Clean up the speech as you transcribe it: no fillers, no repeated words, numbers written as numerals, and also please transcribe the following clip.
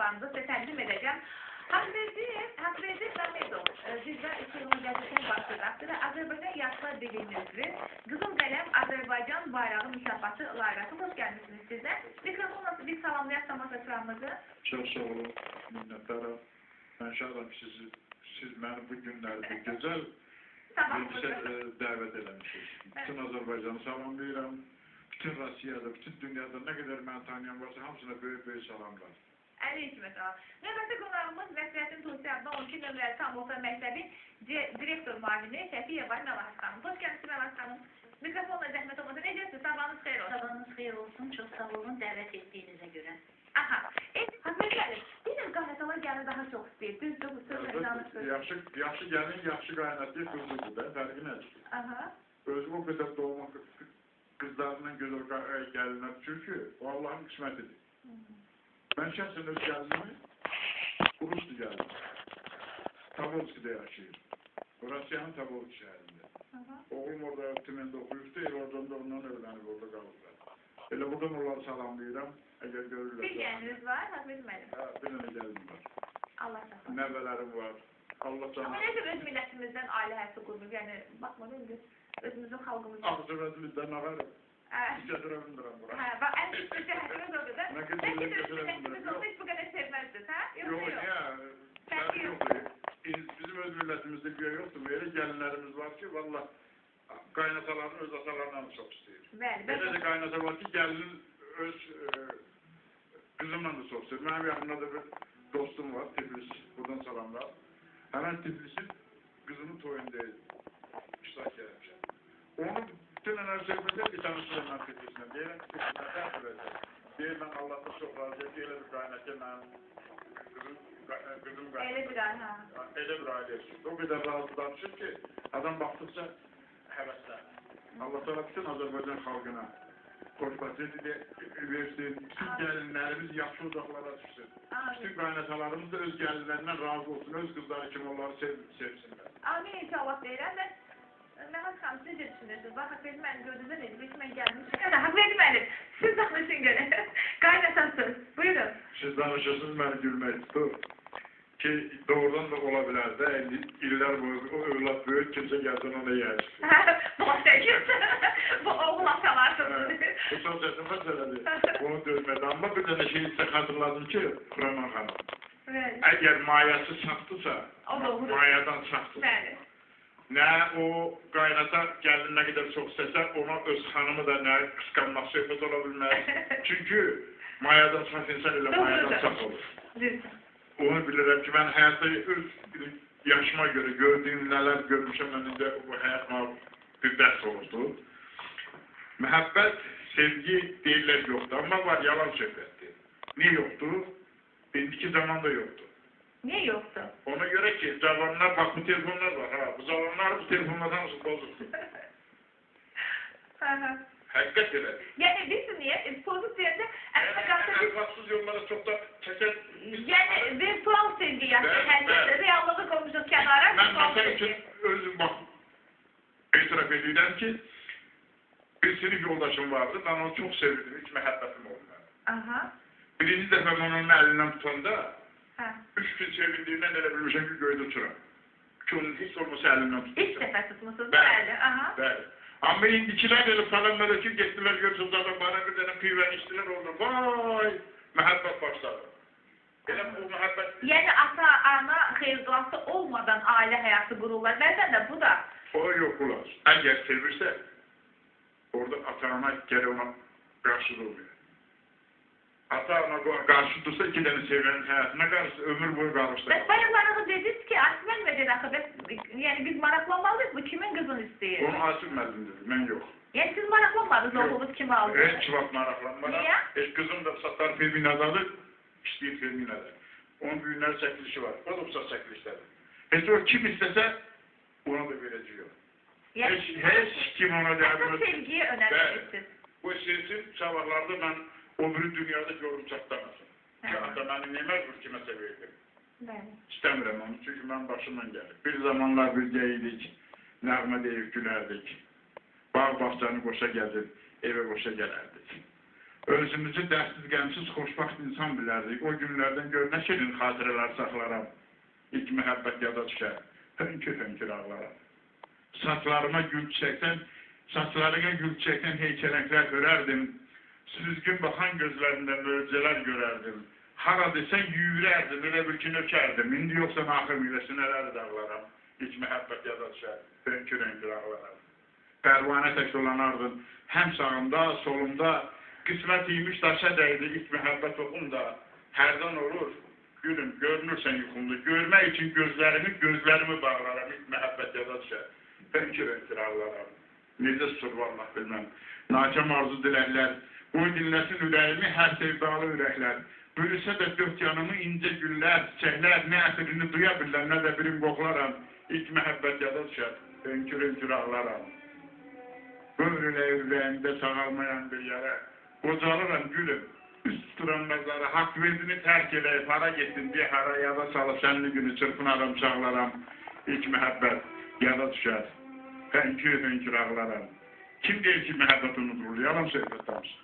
suallarınızı size təqdim edəcəm. Haqverdi Məmmedov bizdə 2 yılın qəzetinin başlıqdır və Azərbaycan Yaşlar Birliyi üzvü Qızıl Qələm Azərbaycan Bayrağı mükafatı layihəsi. Hoş gəlmişsiniz sizə. Mikrofonla bir salamlayaq tamaşaçılarımızı. Çox sağ olun, minnətdarım. Mən şadam ki, siz məni bu günlərdə gözəl dəvət eləmişsiniz. Bütün Azərbaycanı salamlayıram. Bütün Rusiyada, bütün dünyada nə qədər məni tanıyan varsa, hamısına böyük salamlar. Əli hikmət ağa. Növbəti qonağımız Vəsiyyətin Tusi adına 12 nömrəli tam orta məktəbin direktor müavini Şəfiyeva Məlahət xanım. Hoş gəlmişsiniz Məlahət xanım. Mikrofonla zəhmət olmasa necəsiniz? Sabahınız xeyir olsun. Sabahınız xeyir olsun. Çox sağ olun dəvət etdiyinizə görə. Aha. Haqverdi Əli, bizim qaynatalar gəlin daha çox istəyir. Düzdür, sözlə danışır. Yaxşı gəlin, yaxşı qaynatı qızlıdır da, fərqi nədir? Aha. Özüm o qədər doğmaq qızlarının gözəl gəlinə düşür ki, o Allahın qismətidir. Ben şahsen öz gəlinimi Uruslu gəldim. Tabolski'de yaşayır. Rusiyanın Tabolski şehrinde. Oğlum orada Tümen'de okuyuştu, oradan da ondan öğrenip orada kalırlar. Elə buradan onları salamlayıram, eğer görürler. Bir gəliniz var, Haqverdi müəllim. Ha, bir dənə gəlim var. Allah sağ Nəvələrim var. Allah canım. Ama necə öz millətimizdən ailə həyatı qurulur, yəni baxmadan özümüzün xalqımızdan. Ağzıvədimizdən ağarım. Gətirə bilmirəm bura. Hə, bax, ən üstü cəhətimiz odur da. Bəlkə də öz millətimiz olsa heç bu qədər sevməzdiniz, hə? Yox, ya, yoxdur. Bizim öz millətimizdə güya yoxdur. Belə gəlinlərimiz var ki, valla qaynatalarını öz atalarından çox istəyir. Belə də qaynata var ki, gəlinin öz qızımla da çox istəyir. Mənim yaxımda da bir dostum var, Tiflis, buradan salamlar. Həmən Tiflisin qızının toyunda iştirak eləmişəm. Onu bütün enerjimizde bir tanıştırım ben Tiflis'le. Diyelim ki, neden söyleyeceğim? Diyelim ben Allah'ta çok razıyım. Diyelim bir kaynakçı ben kızım kaynakçı. Öyle bir aile. Öyle bir aile. O kadar razı danışır ki adam baktıkça hevesler. Allah Teala bütün Azerbaycan halkına korporatifde versin. Bütün gelinlerimiz yaxşı uzaklara düşsün. Bütün kaynatalarımız da öz gelinlerinden razı olsun. Öz kızları kim onları sevsinler. Amin inşallah deyirəm və Məlahət xanım, siz necə düşünürsünüz? Bax, Haqverdi müəllim gördüyünüzdə necə? Biz mən gəlmişim. Ya da Haqverdi müəllim, siz danışın görə. Qaynatasınız. Buyurun. Siz danışırsınız, beni gülmək tutur. Ki doğrudan da ola bilər də, illər boyu o övlad böyük, kimsə gəlsin ona yiyəcək. Bu bu oğul atalarsınız. Bu son səsin məsələdir. Onu dözmədi. Amma bir dənə şey sizə xatırladım ki, Xuraman xanım. Əgər mayası çaxdısa, mayadan çaxdısa. Nə o qaynata gəlin nə qədər çox istəsə, ona öz xanımı da nə qısqanmaq söhbət ola bilməz. Çünki mayadan çax insan elə mayadan çax olur. Onu bilirəm ki, mən həyatda öz yaşıma görə gördüyüm nələr görmüşəm, mən indi bu həyatıma bir dərs olurdu. Məhəbbət, sevgi deyirlər yoxdur, amma var, yalan söhbətdir. Niyə yoxdur? İndiki zamanda yoxdur. Niye yoktu? Ona göre ki, zamanlar, bak bu telefonlar var, ha, bu zamanlar bu telefonlardan nasıl bozuldu? Hakikaten öyle. Yani biz niye? Pozit yerinde Enfaksız yollara çok da çeker. Yani virtual sevgi yaptık, herkese reallığı koymuşuz kenara. Ben mesela için özüm bak, itiraf ediyordum ki, bir sınıf yoldaşım vardı, ben onu çok sevirdim, hiç məhəbbətim olmadı. Aha. Birinci defa ben onun elinden tutanda, 3 gün sevindiğinden elə bilmişəm ki, göydə uçuram. Ki onun hiç olmasa elinden tutmuşam. İlk defa tutmuşsunuz, bəli. Bəli. Amma indikilər elə falanlara ki, getdilər görsünlərdən bana bir dənə pivən içdilər orada. Vay! Məhəbbət başladı. Elə bu məhəbbət... Yəni ata-ana xeyirduası olmadan ailə həyatı qururlar. Bəzən də bu da... O yox olar. Əgər sevirsə, orada ata-ana gələ ona qarşı olmuyor. Ata-ana qarşı dursa, iki dənə sevənin həyatına qarşı ömür boyu qarışdır. Bəs bayaqlarını dediniz ki, Asif müəllimə dedi axı, yəni biz maraqlanmalıyıq, bu kimin qızını istəyir? Onu Asif müəllim dedi, mən yox. Yəni siz maraqlanmadınız, oğlunuz kimi aldı? Heç vaxt maraqlanmadan. Niyə? Qızım da Sattar Firminadadır, işləyir Firminada. Onun düyünlər çəkilişi var, o da uçaq çəkilişlədir. Heç o kim istəsə, ona da verəcək. Heç kim ona deyir. Əsas sevgiyə önəm verirsiniz. Bu sevsin, sabahlarda mən o biri dünyada görüp çatlamasın. Ki ata beni ne mecbur kime severdim. İstemiyorum onu çünkü ben başımdan geldim. Bir zamanlar birgeydik, nəğmə deyib gülərdik. Bağ bahçanı qoşa gəldik, evə qoşa gələrdik. Özümüzü dərsiz, qəmsiz, xoşbaxt insan bilərdik. O günlərdən gör nə şirin xatirələr saxlaram. İlk məhəbbət yada düşər. Hönkür ağlaram. Saçlarıma gül çiçəkdən, saçlarına gül çiçəkdən heykələnklər görərdim. Süzgün baxan gözlərində möcüzələr görərdim. Hara desən yüyürərdim, elə bil ki nökərdim. İndi yoxsa axır miləsi nələr dağlaram. İlk məhəbbət yada düşər. Hönkür ağlaram. Pərvanə tək dolanardın. Həm sağımda, solumda. Qismət imiş daşa dəydi, ilk məhəbbət oxumda. Hərdən olur, gülüm, görünürsən yuxumda. Görmək üçün gözlərimi bağlaram, ilk məhəbbət yada düşər. Hönkür ağlaram. Necə susur vallah bilməm. Nakam arzu diləklər, qoy dinləsin ürəyimi, hər sevdalı ürəklər. Bölüsə də dörd yanımı incə güllər, çiçəklər, nə əsirini duya billər, nə də birim qoxlaram. İlk məhəbbət yada düşər, hönkür ağlaram. Böyrülə ürəyimdə sağalmayan bir yərə. Qocalıram gülüm, üst tuturam məzara, haqq verdini tərk edəyib, hara getdin deyə hara yada salıb, sənli günü çırpınaram, çağlaram. İlk məhəbbət yada düşər, hönkür ağlaram. Kim deyir ki, məhəbbət unudurur? Yalan söhbət damsın.